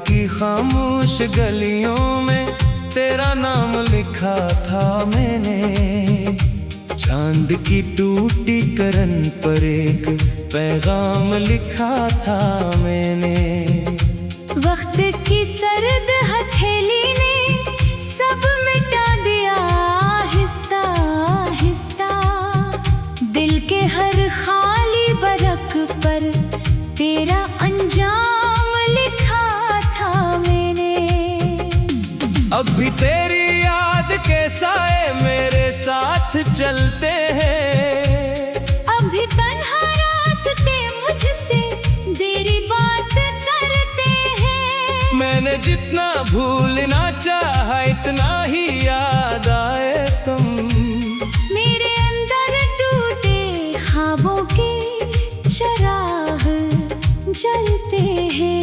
की खामोश गलियों में तेरा नाम लिखा था मैंने। चांद की टूटी करन पर एक पैगाम लिखा था मैंने। वक्त की सर्द हथेली ने सब मिटा दिया आहिस्ता आहिस्ता। दिल के हर खाली बरक पर तेरा अंजाम लिखा था मैंने। अब भी तेरी याद के साए मेरे साथ चलते हैं। अब भी तन्हा रास्ते मुझसे तेरी बात करते हैं। मैंने जितना भूलना चाहा इतना ही याद आए तुम। मेरे अंदर टूटे ख्वाबों के चिराग जलते हैं।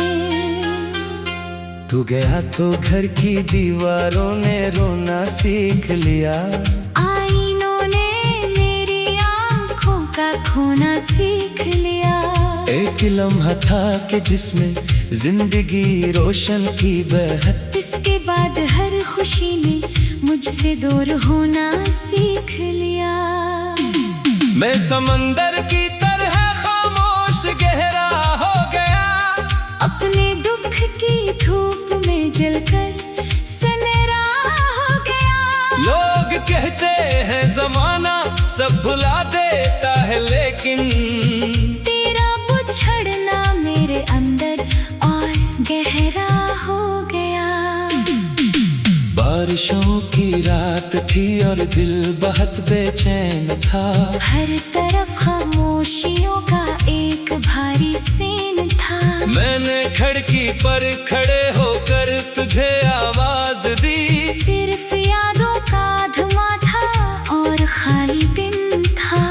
तू गया तो घर की दीवारों ने रोना सीख लिया। आईनों ने मेरी आँखों का खोना सीख लिया। एक लम्हा था कि जिसमें जिंदगी रोशन की बहत। इसके बाद हर खुशी ने मुझसे दूर होना सीख लिया। मैं समंदर की तरह खामोश गहरा हो गया। अपने दुख की धूप में जलकर सनरा हो गया। लोग कहते हैं जमाना सब भुला देता है, लेकिन तेरा बिछड़ना मेरे अंदर और गहरा हो गया। बारिशों की रात थी और दिल बहुत बेचैन था। हर तरफ खामोशियों का एक भारी सेन था। मैंने खिड़की पर खड़े होकर तुझे आवाज दी। सिर्फ यादों का धुआं था और खाली दिन था।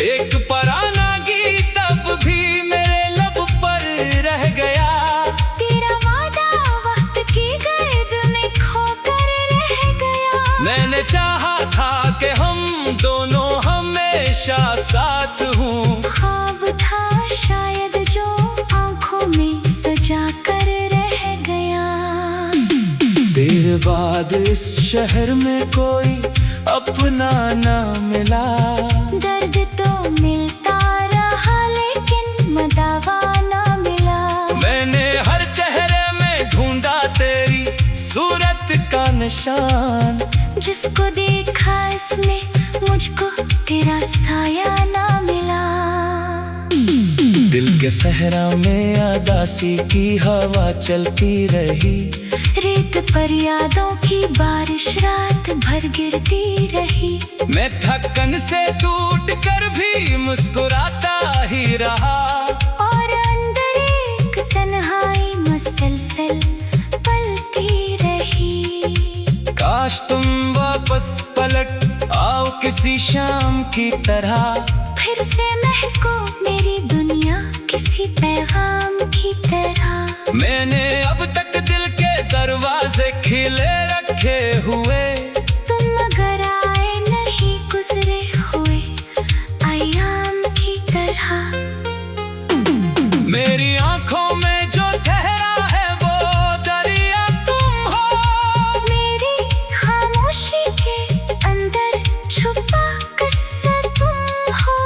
एक पुराना गीत अब भी मेरे लब पर रह गया। तेरा वादा वक्त की गर्द में खोकर रह गया। मैंने चाहा था कि हम दोनों हमेशा साथ हों। ख्वाब था शायद जो आंखों में सजा कर रह गया। तेरे बाद इस शहर में कोई अपना ना मिला। दर्द तो मिलता रहा लेकिन मदावा ना मिला। मैंने हर चेहरे में ढूंढा तेरी सूरत का निशान। जिसको देखा इसमें मुझको तेरा साया ना मिला। दिल के सहरा में उदासी की हवा चलती रही। रेत पर यादों की बारिश रात भर गिरती रही। मैं थकन से टूट कर भी मुस्कुराता ही रहा। और अंदर एक तन्हाई मसलसल पलती रही। काश तुम वापस पलट आओ किसी शाम की तरह। फिर से महको मेरी दुनिया किसी पैगाम की तरह। मैंने अब तक दिल के दरवाजे खिले रखे हुए। तुम मगर आए नहीं गुजरे हुए अयाम की तरह। मेरी आंखों में जो ठहरा है वो दरिया तुम हो। मेरी खामोशी के अंदर छुपा किस्सा तुम हो।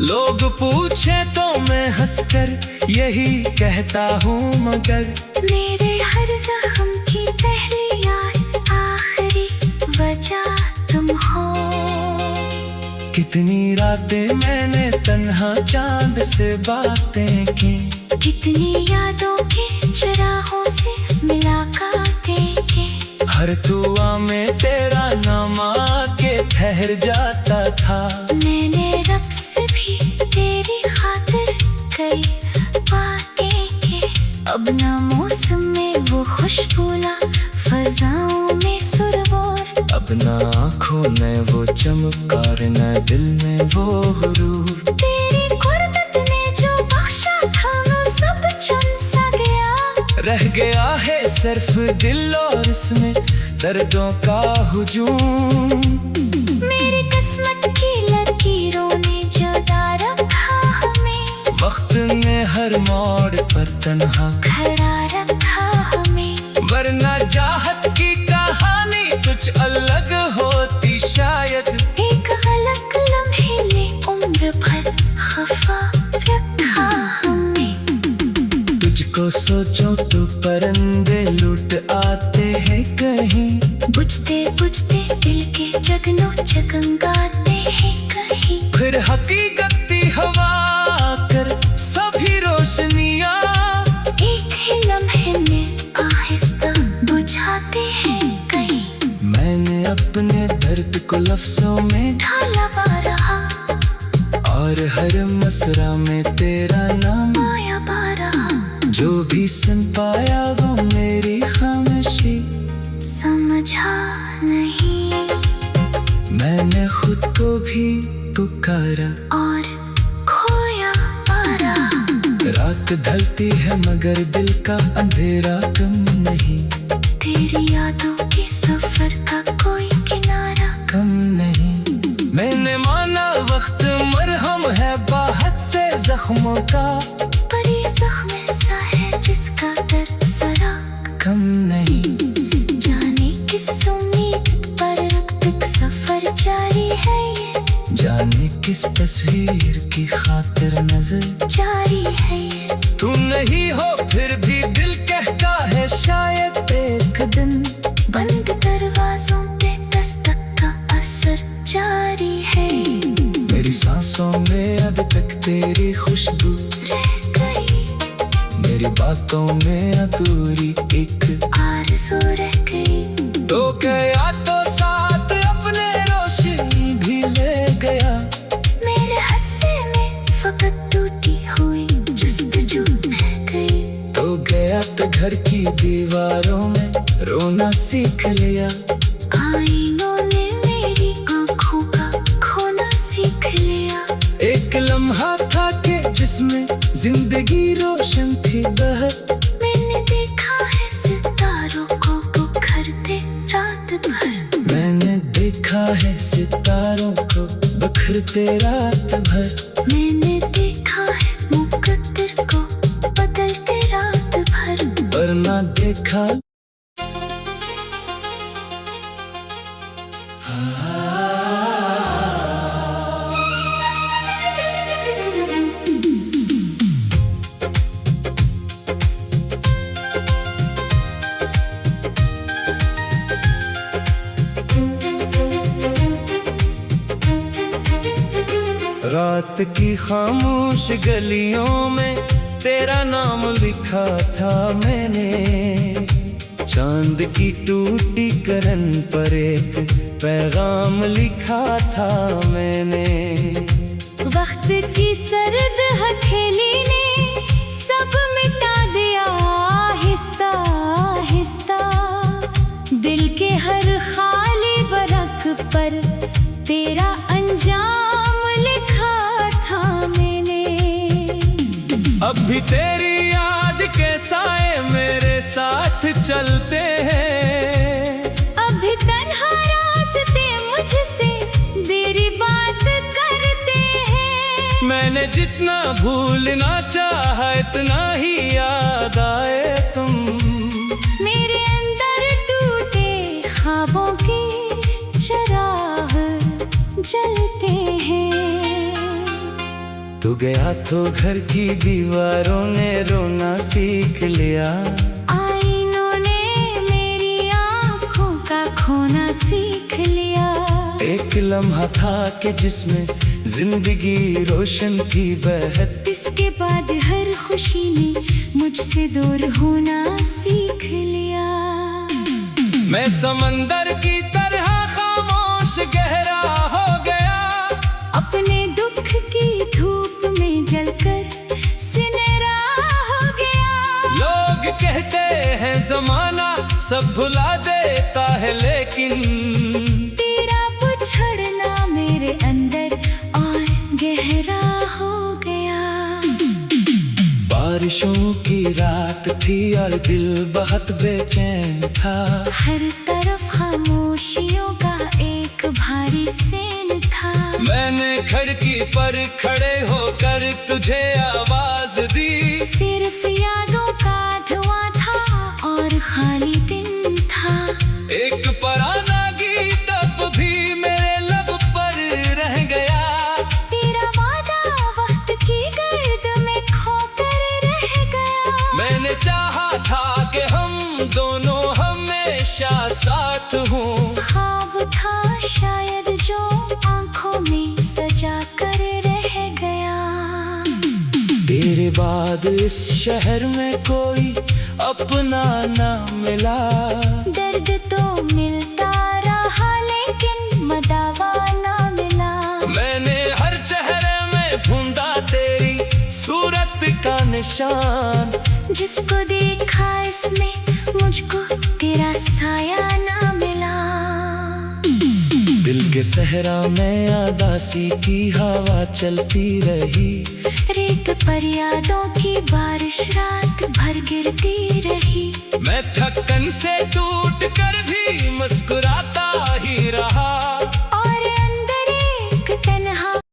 लोग पूछे तो मैं हंसकर यही कहता हूँ, मगर मेरे हर जख्म की पहली याद आखिरी वजह तुम हो। कितनी रातें मैंने तन्हा चांद से बातें की। कितनी यादों के चिरागों से मुलाकातें की। हर दुआ में तेरा नाम आके ठहर जाता था। मैंने रब से भी तेरी खातिर कई बातें की। अब ना मौसम में वो खुशबू ना फजाओं में सुरवर। अब न आँखों में वो चमकार न दिल में वो गुरूर। तेरी गुर्बत ने जो बख्शा था वो सब चुन सा गया। रह गया है सिर्फ दिल और इसमें दर्दों का हुजूम। मेरी किस्मत की लकीरों ने जुदा रखा हमें। वक्त ने हर मोड़ पर तन्हा खड़ा रखा हमें। सोचो तो परंदे लुट आते हैं कहीं। बुझते बुझते दिल के जगनों जगमगाते हैं कहीं। फिर हकीकती हवा कर सभी रोशनियां एक ही लम्हे में आहिस्ता बुझाते हैं कहीं। मैंने अपने दर्द को लफ्जों में ढाला पा रहा और हर मसरा में तेरा नाम माया पा रहा। जो भी सुन पाया वो मेरी खामोशी समझा नहीं मैंने खुद को भी पुकारा और खोया पारा। रात ढलती है मगर दिल का अंधेरा कम नहीं। तेरी यादों के सफर का कोई किनारा कम नहीं। मैंने माना वक्त मरहम है बाहत से जख्मों का, पर ये जख्म ऐसा है जिसका दर्द जरा कम नहीं। जाने किस उम्मीद पर अब तक सफर जारी है ये, जाने किस तस्वीर की खातिर नजर जारी है ये। तू नहीं हो फिर भी दिल कहता है शायद एक दिन। बंद दरवाजों पे दस्तक का असर जारी है। मेरी सांसों में अब तक तेरी खुशबू रह गई मेरी बातों में अधूरी एक आरज़ू रह गई। तो गया तो साथ अपने रोशनी भी ले गया। मेरे हंसे में फकत टूटी हुई जुस्तजू रह गई। तो गया तो घर की दीवारों में रोना सीख लिया। आईनों ने मेरी आँखों का खोना सीख लिया। एक लम्हा था कि जिसमें जिंदगी रोशन थी बहत। मैंने देखा है सितारों को बिखरते रात भर। मैंने देखा है सितारों को बिखरते रात भर। मैंने देखा है मुकद्दर को बदलते रात भर। पर ना देखा रात की खामोश गलियों में तेरा नाम लिखा था मैंने। चांद की टूटी करन पर एक पैगाम लिखा था मैंने। वक्त की सर्द हथेली ने सब मिटा दिया आहिस्ता आहिस्ता। दिल के हर खाली बरक पर तेरा अंजाम लिखा था मैंने। अब भी तेरी याद के साए मेरे साथ चलते हैं। अभी तन्हा रास्ते मुझसे देरी बात करते हैं। मैंने जितना भूलना चाहा इतना ही याद आए तुम। मेरे अंदर टूटे ख्वाबों के चिराग जलते हैं। तू गया तो घर की दीवारों ने रोना सीख लिया। आईनों ने मेरी आँखों का खोना सीख लिया। एक लम्हा था कि जिसमें जिंदगी रोशन थी बहत। इसके बाद हर खुशी ने मुझसे दूर होना सीख लिया। मैं समंदर की तरह खामोश गहरा हो गया। अपने दुख की धूप में जलकर सिनरा हो गया। लोग कहते हैं जमाना सब भुला देता है लेकिन तेरा बिछड़ना मेरे अंदर और गहरा हो गया। बारिशों की रात थी और दिल बहुत बेचैन था। हर तरफ खामोशियों का एक भारी सेन था। मैंने खिड़की पर खड़े होकर तुझे आवाज दी। सिर्फ यादों का धुआं था और खाली दिन था। एक पुराना गीत अब भी मेरे लब पर रह गया। तेरा वादा वक्त की गर्द में खोकर रह गया। मैंने साथ हूँ। ख्वाब था शायद जो आंखों में सजा कर रह गया। तेरे बाद इस शहर में कोई अपना ना मिला। दर्द तो मिलता रहा लेकिन मदावा ना मिला। मैंने हर चेहरे में ढूंढा तेरी सूरत का निशान। जिसको देखा इसमें मुझको तेरा साया ना मिला। दिल के सहरा में आदासी की हवा चलती रही। रेत पर यादों की बारिश रात भर गिरती